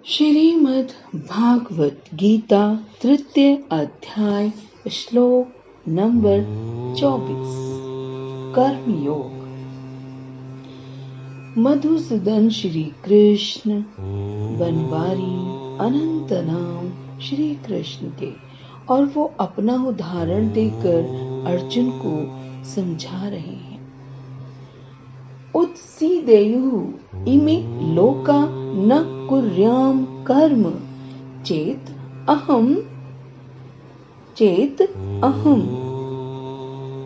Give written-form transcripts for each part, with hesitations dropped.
श्रीमद् भागवत गीता तृतीय अध्याय श्लोक नंबर 24 कर्मयोग। मधुसूदन श्री कृष्ण बनवारी अनंत नाम श्री कृष्ण के, और वो अपना उदाहरण देकर अर्जुन को समझा रहे हैं। उत्सीदेयुः इमे लोका न कुर्याम कर्म चेत अहम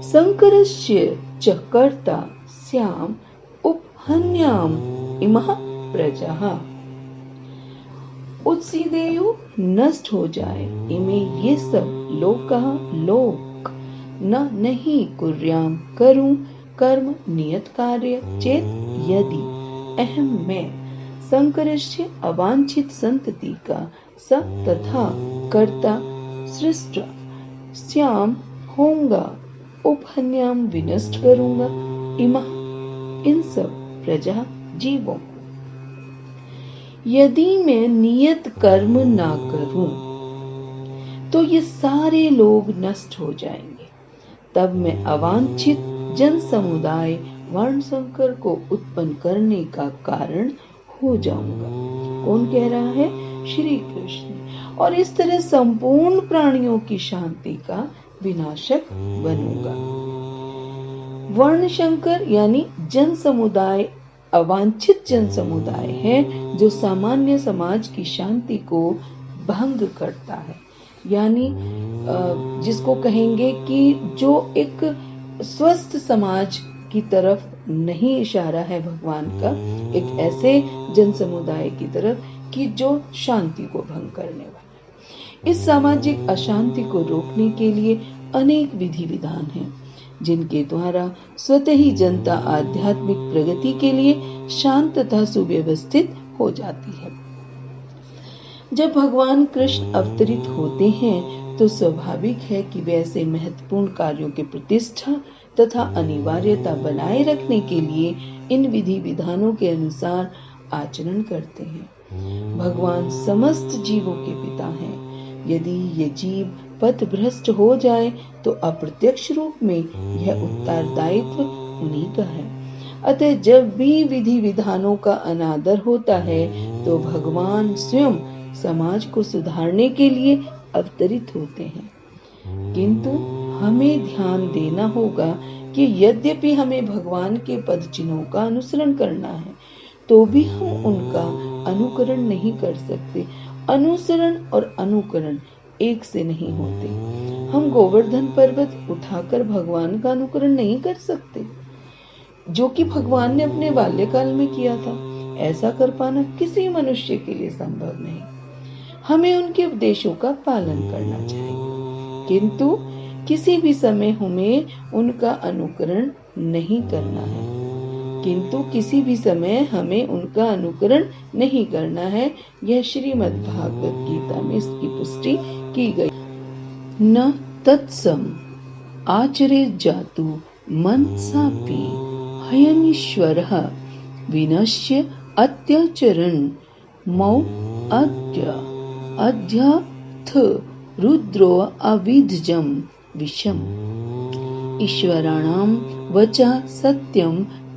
संकरस्य च कर्ता स्याम उपहन्याम इमः प्रजाः। उत्सीदेयुः नष्ट हो जाए, इमे ये सब लोक न नहीं कुर्याम करूं कर्म नियत कार्य चेत यदि अहम मैं संकरस्य अवांछित संतति का स तथा कर्ता सृष्ट श्याम होऊंगा उपहन्याम विनष्ट करूंगा इमा इन सब प्रजा जीवों। यदि मैं नियत कर्म ना करूं तो ये सारे लोग नष्ट हो जाएंगे, तब मैं अवांछित जन समुदाय वर्ण संकर को उत्पन्न करने का कारण हो जाऊंगा। कौन कह रहा है? श्री कृष्ण। और इस तरह संपूर्ण प्राणियों की शांति का विनाशक बनूंगा। वर्ण संकर यानी जन समुदाय अवांछित जन समुदाय है जो सामान्य समाज की शांति को भंग करता है, यानी जिसको कहेंगे कि जो एक स्वस्थ समाज की तरफ नहीं इशारा है भगवान का, एक ऐसे जन समुदाय की तरफ कि जो शांति को भंग करने वाला। इस सामाजिक अशांति को रोकने के लिए अनेक विधि विधान हैं, जिनके द्वारा स्वतः ही जनता आध्यात्मिक प्रगति के लिए शांत तथा सुव्यवस्थित हो जाती है। जब भगवान कृष्ण अवतरित होते हैं तो स्वाभाविक है कि वे ऐसे महत्वपूर्ण कार्यों की प्रतिष्ठा तथा अनिवार्यता बनाए रखने के लिए इन विधि विधानों के अनुसार आचरण करते हैं। भगवान समस्त जीवों के पिता हैं। यदि ये जीव पथ भ्रष्ट हो जाए तो अप्रत्यक्ष रूप में यह उत्तरदायित्व उन्हीं का है। अतः जब भी विधि विधानों का अनादर होता है तो भगवान स्वयं समाज को सुधारने के लिए अवतरित होते हैं। किंतु हमें ध्यान देना होगा कि यद्यपि हमें भगवान के पद चिन्हों का अनुसरण करना है, तो भी हम उनका अनुकरण नहीं कर सकते। अनुसरण और अनुकरण एक से नहीं होते। हम गोवर्धन पर्वत उठाकर भगवान का अनुकरण नहीं कर सकते, जो कि भगवान ने अपने बाल्यकाल में किया था। ऐसा कर पाना किसी मनुष्य के लिए संभव नहीं। हमें उनके उपदेशों का पालन करना चाहिए, किंतु किसी भी समय हमें उनका अनुकरण नहीं करना है। यह श्रीमद् भागवत गीता में इसकी पुष्टि की गई। न तत्सम आचरेत जातु मनसापि हयमीश्वरः विनश्य अत्याचरण मौ अद्याथ रुद्रो अविधजम विषम। ईश्वराणां वचः सत्यं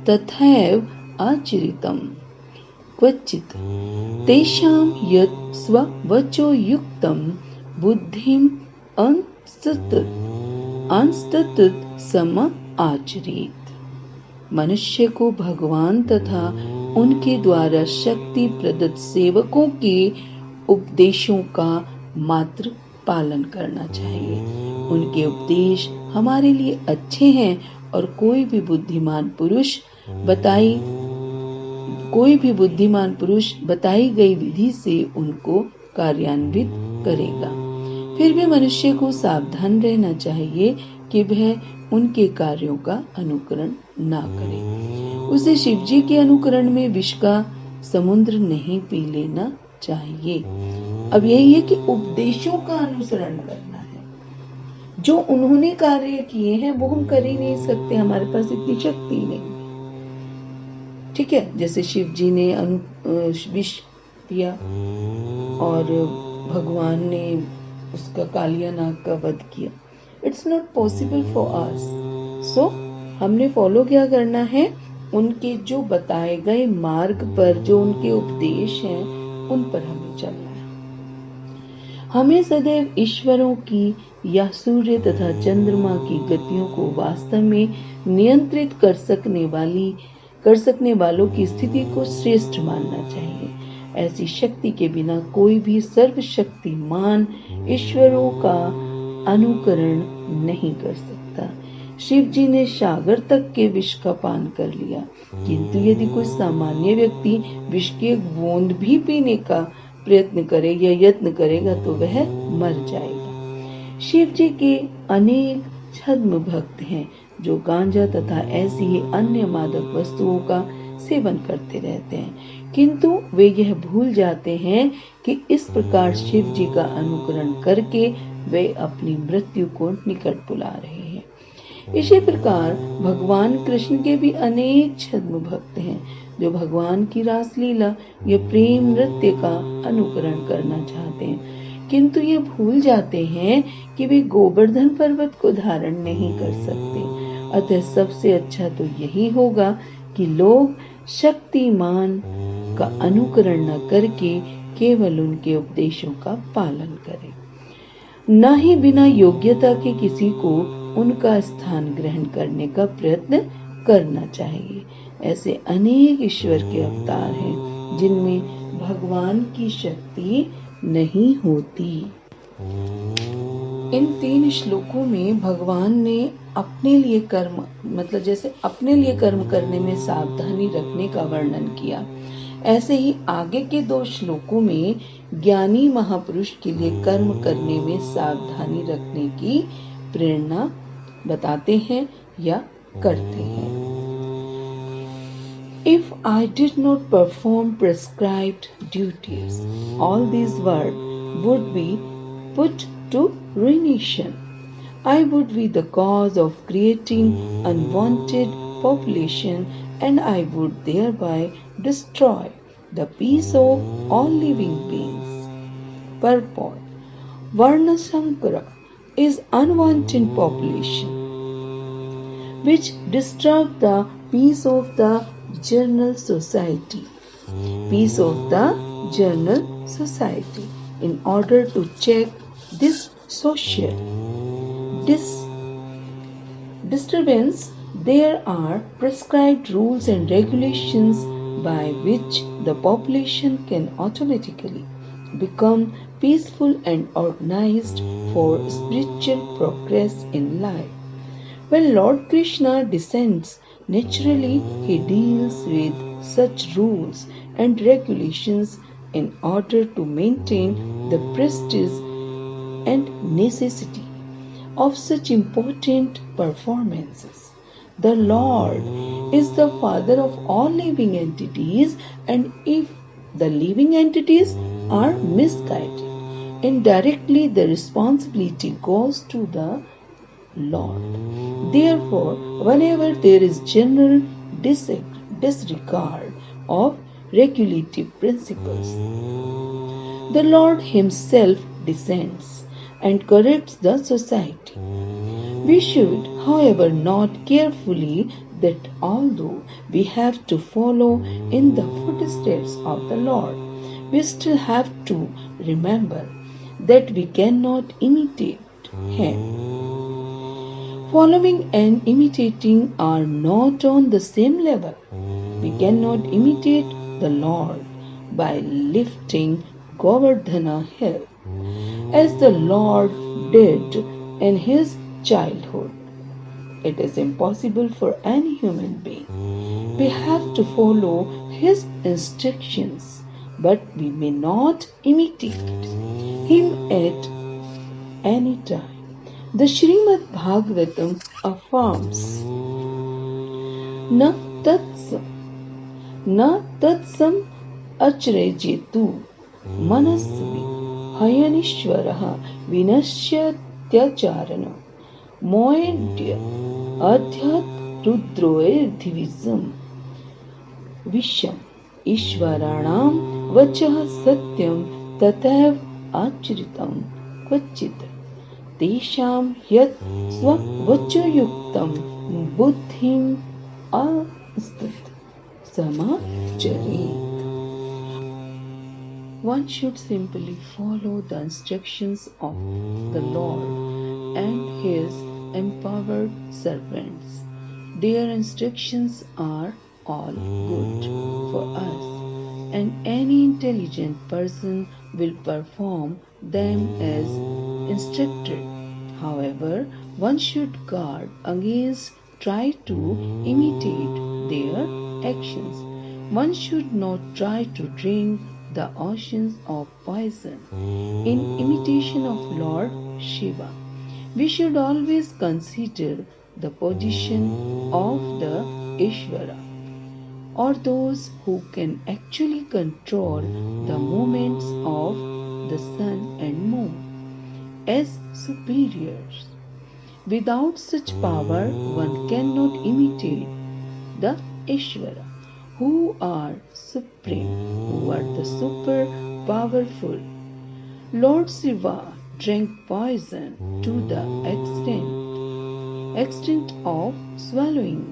तथैव आचरितम् क्वचित् तेषां यत् स्ववचो युक्तं बुद्धिं अंस्ततः सम आचरेत्। मनुष्य को भगवान तथा उनके द्वारा शक्ति प्रदत्त सेवकों के उपदेशों का मात्र पालन करना चाहिए। उनके उपदेश हमारे लिए अच्छे हैं और कोई भी बुद्धिमान पुरुष बताई गई विधि से उनको कार्यान्वित करेगा। फिर भी मनुष्य को सावधान रहना चाहिए कि वह उनके कार्यों का अनुकरण ना करे। उसे शिवजी के अनुकरण में विष का समुद्र नहीं पी लेना चाहिए। अब यही है कि उपदेशों का अनुसरण करना है। जो उन्होंने कार्य किए हैं वो हम कर ही नहीं सकते, हमारे पास इतनी शक्ति नहीं। ठीक है, जैसे शिव जी ने विष पिया और भगवान ने उसका कालिया नाग का वध किया। It's not possible for us. So हमने फॉलो क्या करना है, उनके जो बताए गए मार्ग पर, जो उनके उपदेश हैं, उन पर हमें चलना है। हमें सदैव ईश्वरों की या सूर्य तथा चंद्रमा की गतियों को वास्तव में नियंत्रित कर सकने वालों की स्थिति को श्रेष्ठ मानना चाहिए। ऐसी शक्ति के बिना कोई भी सर्वशक्तिमान ईश्वरों का अनुकरण नहीं कर सकता। शिव जी ने सागर तक के विष का पान कर लिया, किंतु यदि कोई सामान्य व्यक्ति विष की एक बूंद भी पीने का प्रयत्न करे या यत्न करेगा तो वह मर जाएगा। शिव जी के अनेक छद्म भक्त हैं जो गांजा तथा ऐसी ही अन्य मादक वस्तुओं का सेवन करते रहते हैं, किंतु वे यह भूल जाते हैं कि इस प्रकार शिव जी का अनुकरण करके वे अपनी मृत्यु को निकट बुला रहे हैं। इसी प्रकार भगवान कृष्ण के भी अनेक छद्म भक्त हैं जो भगवान की रासलीला या प्रेम नृत्य का अनुकरण करना चाहते हैं, किंतु ये भूल जाते हैं कि वे गोवर्धन पर्वत को धारण नहीं कर सकते। अतः सबसे अच्छा तो यही होगा कि लोग शक्तिमान का अनुकरण न करके केवल उनके उपदेशों का पालन करें, न ही बिना योग्यता के किसी को उनका स्थान ग्रहण करने का प्रयत्न करना चाहिए। ऐसे अनेक ईश्वर के अवतार हैं जिनमें भगवान की शक्ति नहीं होती। इन 3 श्लोकों में भगवान ने अपने लिए कर्म, मतलब जैसे अपने लिए कर्म करने में सावधानी रखने का वर्णन किया, ऐसे ही आगे के 2 श्लोकों में ज्ञानी महापुरुष के लिए कर्म करने में सावधानी रखने की प्रेरणा बताते हैं या करते हैं। If I did not perform prescribed duties, all these world would be put to ruination. I would be the cause of creating unwanted population, and I would thereby destroy the peace of all living beings. Purport: Varna Sankara is unwanted population which disturb the peace of the general society. Peace of the general society. In order to check this social disturbance, there are prescribed rules and regulations by which the population can automatically become peaceful and organized for spiritual progress in life. When Lord Krishna descends, naturally he deals with such rules and regulations in order to maintain the prestige and necessity of such important performances. The Lord is the father of all living entities, and if the living entities are misguided, indirectly the responsibility goes to the Lord. Therefore, whenever there is general disregard of regulative principles, the Lord himself descends and corrects the society. We should, however, note carefully that although we have to follow in the footsteps of the Lord, we still have to remember that we cannot imitate him. Following and imitating are not on the same level. We cannot imitate the Lord by lifting Govardhana hill, as the Lord did in his childhood. It is impossible for any human being. We have to follow his instructions, but we may not imitate him at any time. The Srimad Bhagavatam affirms, Na tatsam achrejetu manasvi hayanishvaraha vinasyatyacharana moedya adhyat rudroe divizam visham ईश्वराणां वचः सत्यं तथैव आचरितं क्वचित् तेषां यत् स्ववचोयुक्तं बुद्धिम् आस्तत् समाचरेत्. One should simply follow the instructions of the Lord and His empowered servants. Their instructions are all good for us, and any intelligent person will perform them as instructed. However, one should guard against try to imitate their actions. One should not try to drink the oceans of poison in imitation of Lord Shiva. We should always consider the position of the Ishvara, or those who can actually control the movements of the sun and moon, as superiors. Without such power, one cannot imitate the Ishvara, who are supreme, who are the super powerful. Lord Shiva drank poison to the extent of swallowing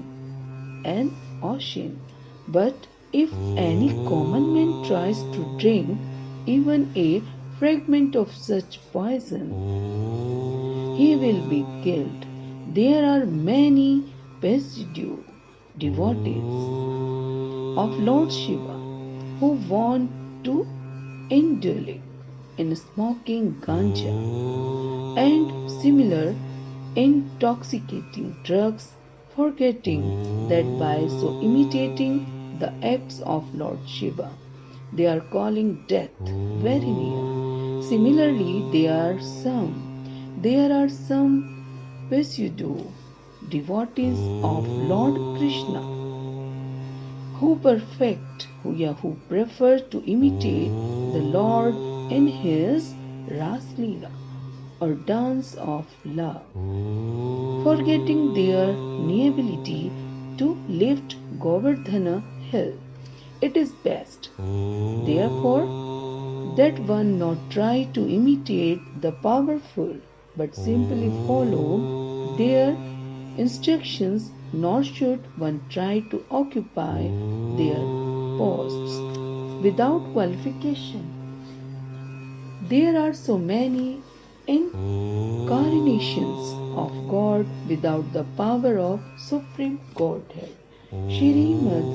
an ocean. But if any common man tries to drink even a fragment of such poison, he will be killed. There are many Paisidu devotees of Lord Shiva who want to indulge in smoking ganja and similar intoxicating drugs, forgetting that by so imitating the acts of Lord Shiva, they are calling death very near. Similarly, there are some Paisidu devotees of Lord Krishna who prefer to imitate the Lord in his Ras Leela or dance of love, forgetting their inability to lift Govardhana hill. It is best, therefore, that one not try to imitate the powerful, but simply follow their instructions, nor should one try to occupy their posts without qualification. There are so many incarnations of God without the power of Supreme Godhead. Shrimad